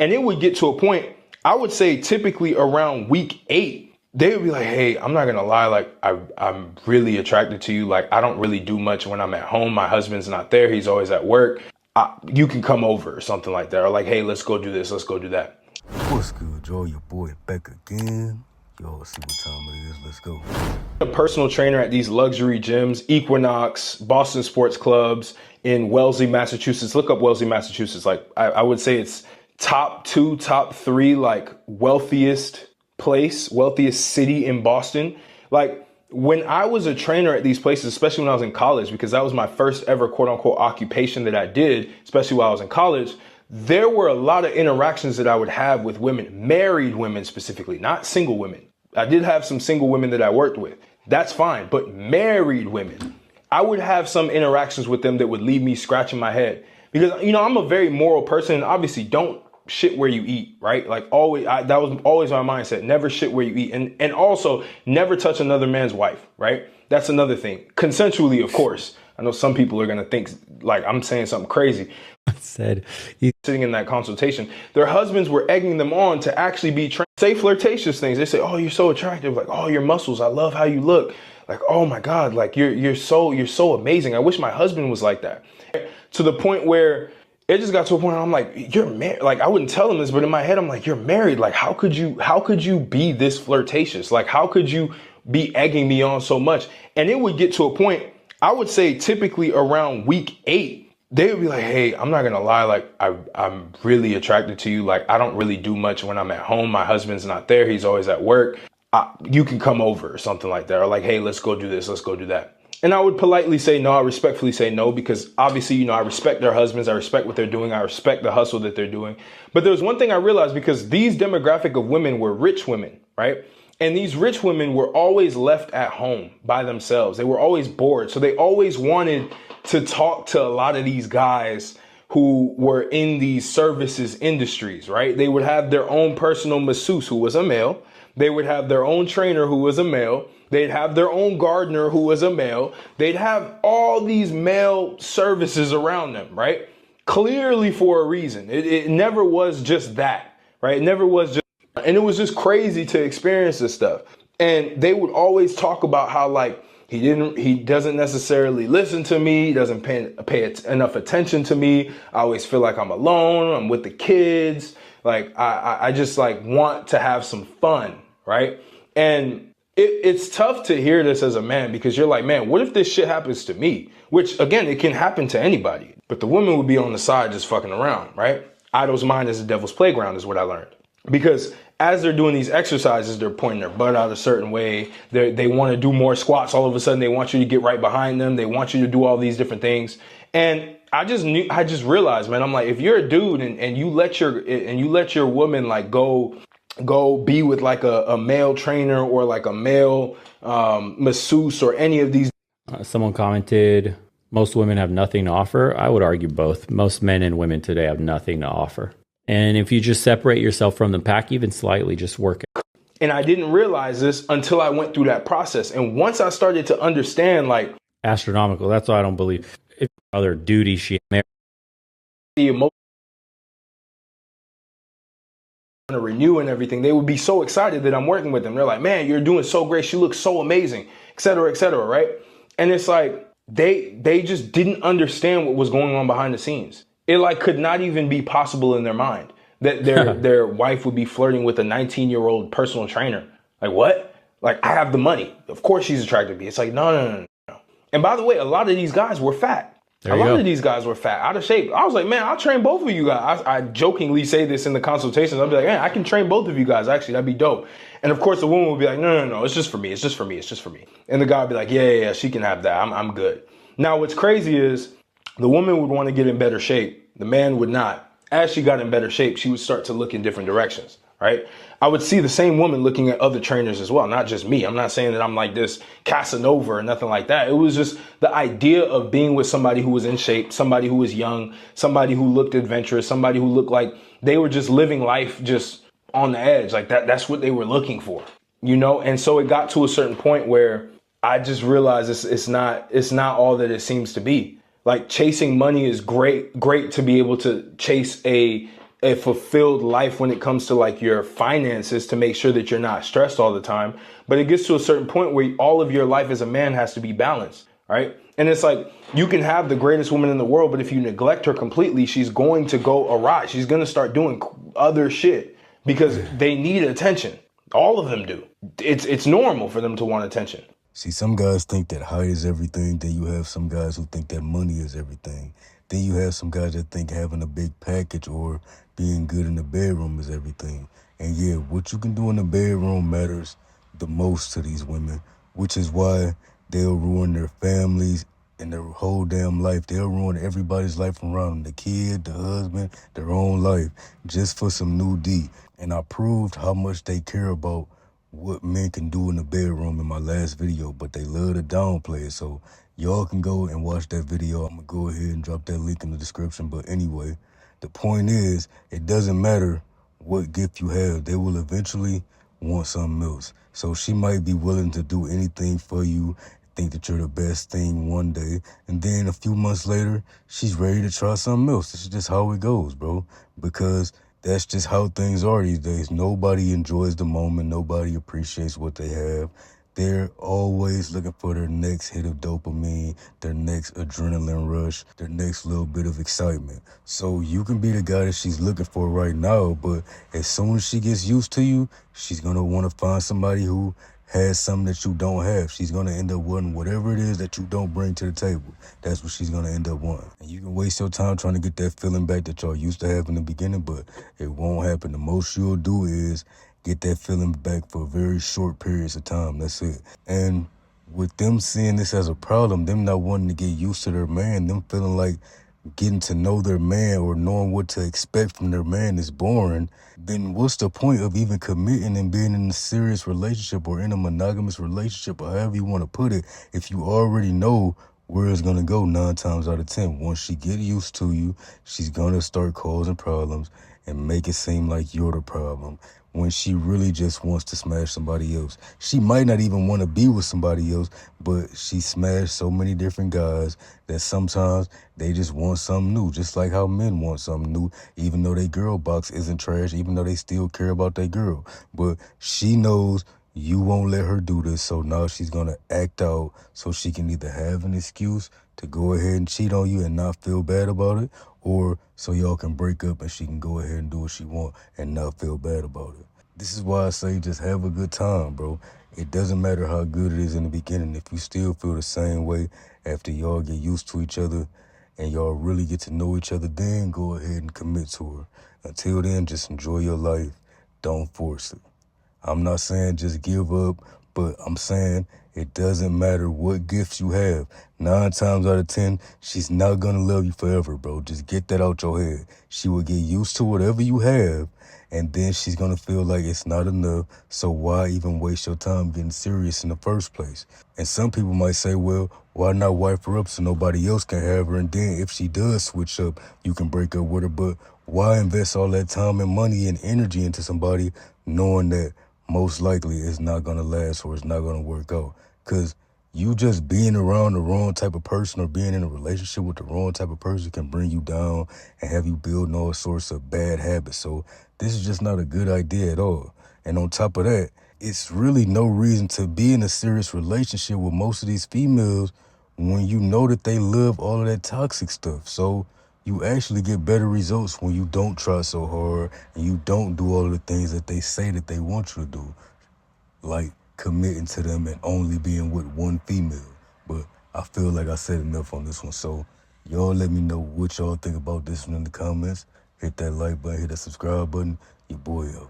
And it would get to a point, I would say typically around week 8, they would be like, hey, I'm not gonna lie, like I'm really attracted to you. Like I don't really do much when I'm at home. My husband's not there, he's always at work. You can come over or something like that. Or like, hey, let's go do this, let's go do that. What's good, Joe? Your boy back again. Yo, see what time it is. Let's go. A personal trainer at these luxury gyms, Equinox, Boston Sports Clubs in Wellesley, Massachusetts. Look up Wellesley, Massachusetts. Like I would say it's top 2, top 3, like wealthiest city in Boston. Like when I was a trainer at these places, especially when I was in college, because that was my first ever quote unquote occupation that I did, especially while I was in college, there were a lot of interactions that I would have with women, married women specifically, not single women. I did have some single women that I worked with. That's fine. But married women, I would have some interactions with them that would leave me scratching my head because, you know, I'm a very moral person and obviously don't shit where you eat, right? Like always, that was always my mindset. Never shit where you eat. And also never touch another man's wife, right? That's another thing. Consensually, of course. I know some people are going to think like I'm saying something crazy. Said sitting in that consultation, their husbands were egging them on to actually be say flirtatious things. They say, oh, you're so attractive. Like, oh, your muscles. I love how you look. Like, oh my God, like you're so amazing. I wish my husband was like that. To the point where it just got to a point where I'm like, you're married. Like, I wouldn't tell them this, but in my head, I'm like, you're married. Like, how could you be this flirtatious? Like, how could you be egging me on so much? And it would get to a point, I would say typically around week 8, they would be like, hey, I'm not gonna lie, like I'm really attracted to you. Like I don't really do much when I'm at home. My husband's not there, he's always at work. You can come over or something like that. Or like, hey, let's go do this, let's go do that. And I would politely say no, I respectfully say no, because obviously, you know, I respect their husbands, I respect what they're doing, I respect the hustle that they're doing. But there's one thing I realized, because these demographic of women were rich women, right? And these rich women were always left at home by themselves. They were always bored. So they always wanted to talk to a lot of these guys who were in these services industries, right? They would have their own personal masseuse who was a male. They would have their own trainer who was a male. They'd have their own gardener who was a male. They'd have all these male services around them, right? Clearly for a reason. It never was just that, right? It never was just, and it was just crazy to experience this stuff. And they would always talk about how like, he doesn't necessarily listen to me. He doesn't pay enough attention to me. I always feel like I'm alone. I'm with the kids. Like I just like want to have some fun, right? And it's tough to hear this as a man, because you're like, man, what if this shit happens to me? Which again, it can happen to anybody. But the woman would be on the side just fucking around, right? Idle's mind is the devil's playground is what I learned. Because as they're doing these exercises, they're pointing their butt out a certain way. They want to do more squats. All of a sudden, they want you to get right behind them. They want you to do all these different things. And I just realized, man, I'm like, if you're a dude and you let your woman like go be with like a male trainer or like a male masseuse or any of these. Someone commented, most women have nothing to offer. I would argue both. Most men and women today have nothing to offer. And if you just separate yourself from the pack, even slightly, just work it. And I didn't realize this until I went through that process. And once I started to understand, like, astronomical. That's why I don't believe if other duty she married. The emotion to renew and everything, they would be so excited that I'm working with them. They're like, man, you're doing so great. She looks so amazing, et cetera, right? And it's like they just didn't understand what was going on behind the scenes. It like could not even be possible in their mind that their wife would be flirting with a 19-year-old personal trainer. Like what? Like I have the money. Of course she's attracted to me. It's like, no. And by the way, a lot of these guys were fat. A lot of these guys were fat, out of shape. I was like, man, I'll train both of you guys. I jokingly say this in the consultations. I'll be like, man, I can train both of you guys. Actually, that'd be dope. And of course, the woman would be like, no, it's just for me. It's just for me. It's just for me. And the guy would be like, yeah, she can have that. I'm good. Now, what's crazy is the woman would want to get in better shape. The man would not. As she got in better shape, she would start to look in different directions, right? I would see the same woman looking at other trainers as well, not just me. I'm not saying that I'm like this Casanova or nothing like that. It was just the idea of being with somebody who was in shape, somebody who was young, somebody who looked adventurous, somebody who looked like they were just living life just on the edge. Like that's what they were looking for, you know? And so it got to a certain point where I just realized it's not all that it seems to be. Like chasing money is great to be able to chase a a fulfilled life when it comes to like your finances to make sure that you're not stressed all the time. But it gets to a certain point where all of your life as a man has to be balanced, right? And it's like, you can have the greatest woman in the world, but if you neglect her completely, she's going to go awry. She's going to start doing other shit because they need attention. All of them do. It's normal for them to want attention. See, some guys think that height is everything. Then you have some guys who think that money is everything. Then you have some guys that think having a big package or being good in the bedroom is everything. And yeah, what you can do in the bedroom matters the most to these women, which is why they'll ruin their families and their whole damn life. They'll ruin everybody's life around them, the kid, the husband, their own life, just for some new D. And I proved how much they care about what men can do in the bedroom in my last video, but they love to downplay it. So y'all can go and watch that video. I'm gonna go ahead and drop that link in the description. But anyway, the point is, it doesn't matter what gift you have. They will eventually want something else. So she might be willing to do anything for you, think that you're the best thing one day, and then a few months later, she's ready to try something else. This is just how it goes, bro, because that's just how things are these days. Nobody enjoys the moment. Nobody appreciates what they have. They're always looking for their next hit of dopamine, their next adrenaline rush, their next little bit of excitement. So you can be the guy that she's looking for right now, but as soon as she gets used to you, she's going to want to find somebody who has something that you don't have. She's going to end up wanting whatever it is that you don't bring to the table. That's what she's going to end up wanting. And you can waste your time trying to get that feeling back that y'all used to have in the beginning, but it won't happen. The most you'll do is get that feeling back for very short periods of time. That's it. And with them seeing this as a problem, them not wanting to get used to their man, them feeling like getting to know their man or knowing what to expect from their man is boring, then what's the point of even committing and being in a serious relationship or in a monogamous relationship, or however you want to put it, if you already know where it's going to go 9 times out of 10. Once she get used to you, she's going to start causing problems and make it seem like you're the problem when she really just wants to smash somebody else. She might not even want to be with somebody else, but she smashed so many different guys that sometimes they just want something new, just like how men want something new, even though their girl box isn't trash, even though they still care about their girl. But she knows you won't let her do this, so now she's going to act out so she can either have an excuse to go ahead and cheat on you and not feel bad about it, or so y'all can break up and she can go ahead and do what she want and not feel bad about it. This is why I say just have a good time, bro. It doesn't matter how good it is in the beginning. If you still feel the same way after y'all get used to each other and y'all really get to know each other, then go ahead and commit to her. Until then, just enjoy your life. Don't force it. I'm not saying just give up, but I'm saying it doesn't matter what gifts you have. 9 times out of 10, she's not going to love you forever, bro. Just get that out your head. She will get used to whatever you have, and then she's going to feel like it's not enough, so why even waste your time getting serious in the first place? And some people might say, well, why not wipe her up so nobody else can have her, and then if she does switch up, you can break up with her. But why invest all that time and money and energy into somebody knowing that most likely it's not going to last or it's not going to work out? Because you just being around the wrong type of person or being in a relationship with the wrong type of person can bring you down and have you building all sorts of bad habits. So this is just not a good idea at all. And on top of that, it's really no reason to be in a serious relationship with most of these females when you know that they love all of that toxic stuff. So you actually get better results when you don't try so hard and you don't do all of the things that they say that they want you to do, like committing to them and only being with one female. But I feel like I said enough on this one. So y'all let me know what y'all think about this one in the comments. Hit that like button, hit that subscribe button. Your boy up.